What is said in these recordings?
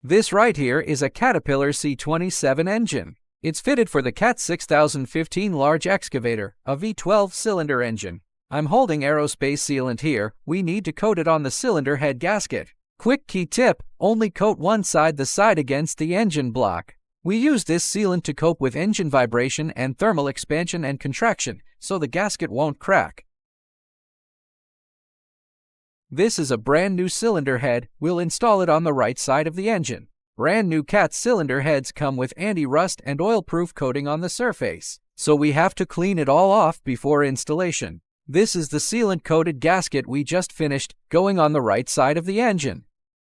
This right here is a Caterpillar C27 engine. It's fitted for the Cat 6015 large excavator, a V12 cylinder engine. I'm holding aerospace sealant here. We need to coat it on the cylinder head gasket. Quick key tip, only coat one side, the side against the engine block. We use this sealant to cope with engine vibration and thermal expansion and contraction, so the gasket won't crack. This is a brand new cylinder head. We'll install it on the right side of the engine. Brand new Cat cylinder heads come with anti-rust and oil-proof coating on the surface, so we have to clean it all off before installation. This is the sealant-coated gasket we just finished, going on the right side of the engine.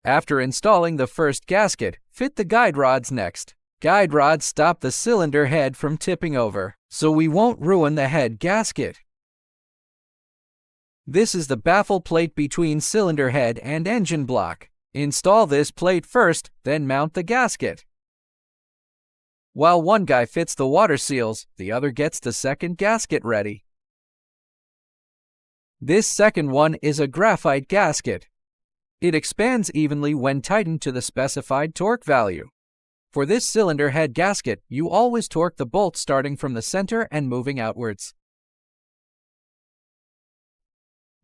After installing the first gasket, fit the guide rods next. Guide rods stop the cylinder head from tipping over, so we won't ruin the head gasket. This is the baffle plate between cylinder head and engine block. Install this plate first, then mount the gasket. While one guy fits the water seals, the other gets the second gasket ready. This second one is a graphite gasket. It expands evenly when tightened to the specified torque value. For this cylinder head gasket, you always torque the bolt starting from the center and moving outwards.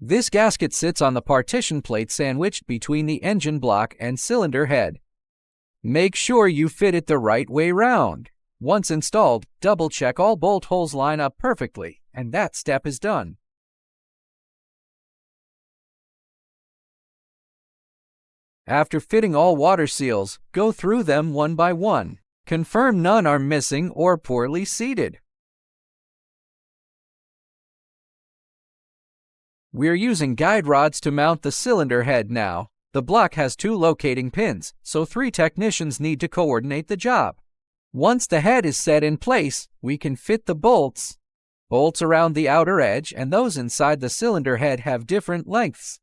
This gasket sits on the partition plate sandwiched between the engine block and cylinder head. Make sure you fit it the right way round. Once installed, double-check all bolt holes line up perfectly, and that step is done. After fitting all water seals, go through them one by one. Confirm none are missing or poorly seated. We're using guide rods to mount the cylinder head now. The block has 2 locating pins, so 3 technicians need to coordinate the job. Once the head is set in place, we can fit the bolts. Bolts around the outer edge and those inside the cylinder head have different lengths.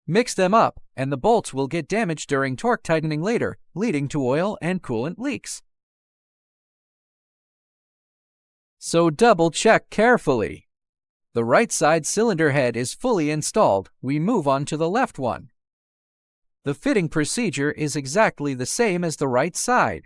Mix them up, and the bolts will get damaged during torque tightening later, leading to oil and coolant leaks. So double-check carefully. The right side cylinder head is fully installed. We move on to the left one. The fitting procedure is exactly the same as the right side.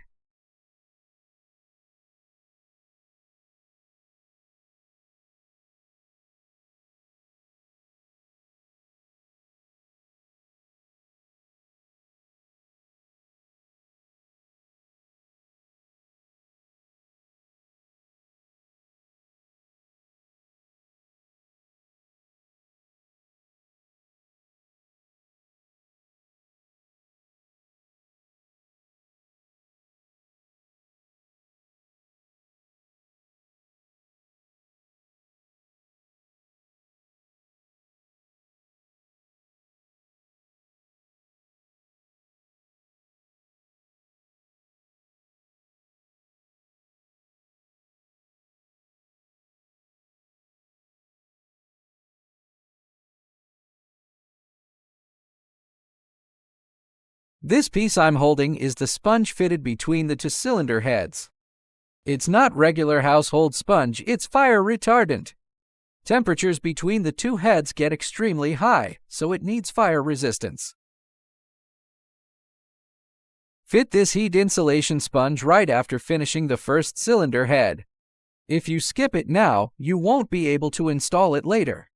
This piece I'm holding is the sponge fitted between the 2 cylinder heads. It's not regular household sponge, it's fire retardant. Temperatures between the 2 heads get extremely high, so it needs fire resistance. Fit this heat insulation sponge right after finishing the first cylinder head. If you skip it now, you won't be able to install it later.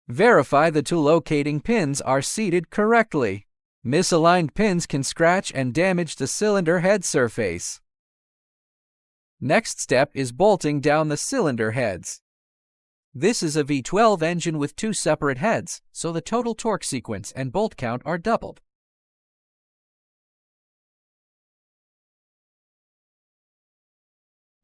Verify the 2 locating pins are seated correctly. Misaligned pins can scratch and damage the cylinder head surface. Next step is bolting down the cylinder heads. This is a V12 engine with 2 separate heads, so the total torque sequence and bolt count are doubled.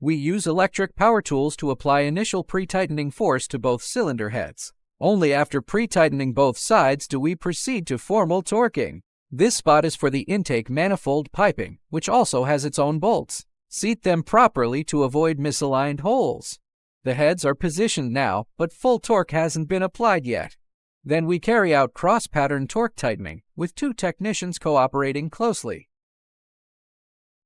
We use electric power tools to apply initial pre-tightening force to both cylinder heads. Only after pre-tightening both sides do we proceed to formal torquing. This spot is for the intake manifold piping, which also has its own bolts. Seat them properly to avoid misaligned holes. The heads are positioned now, but full torque hasn't been applied yet. Then we carry out cross-pattern torque tightening, with 2 technicians cooperating closely.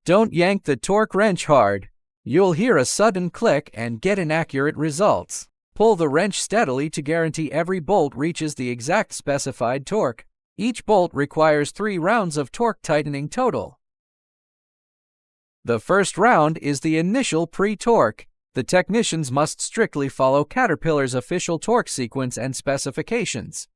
Don't yank the torque wrench hard. You'll hear a sudden click and get inaccurate results. Pull the wrench steadily to guarantee every bolt reaches the exact specified torque. Each bolt requires 3 rounds of torque tightening total. The first round is the initial pre-torque. The technicians must strictly follow Caterpillar's official torque sequence and specifications.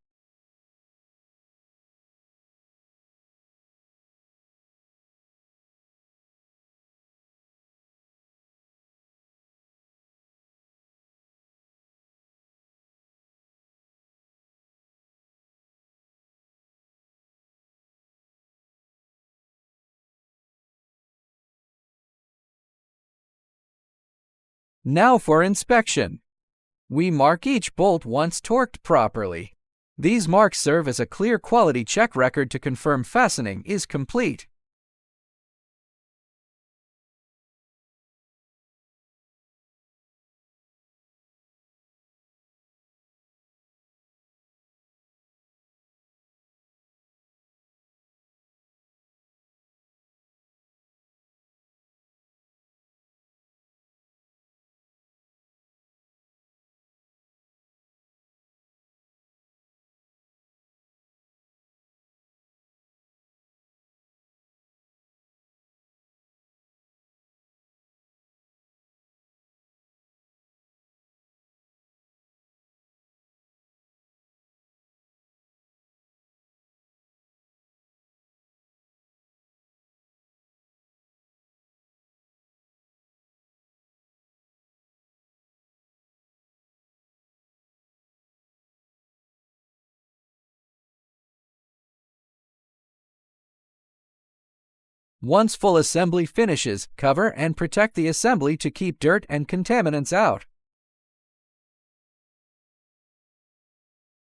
Now for inspection. We mark each bolt once torqued properly. These marks serve as a clear quality check record to confirm fastening is complete. Once full assembly finishes, cover and protect the assembly to keep dirt and contaminants out.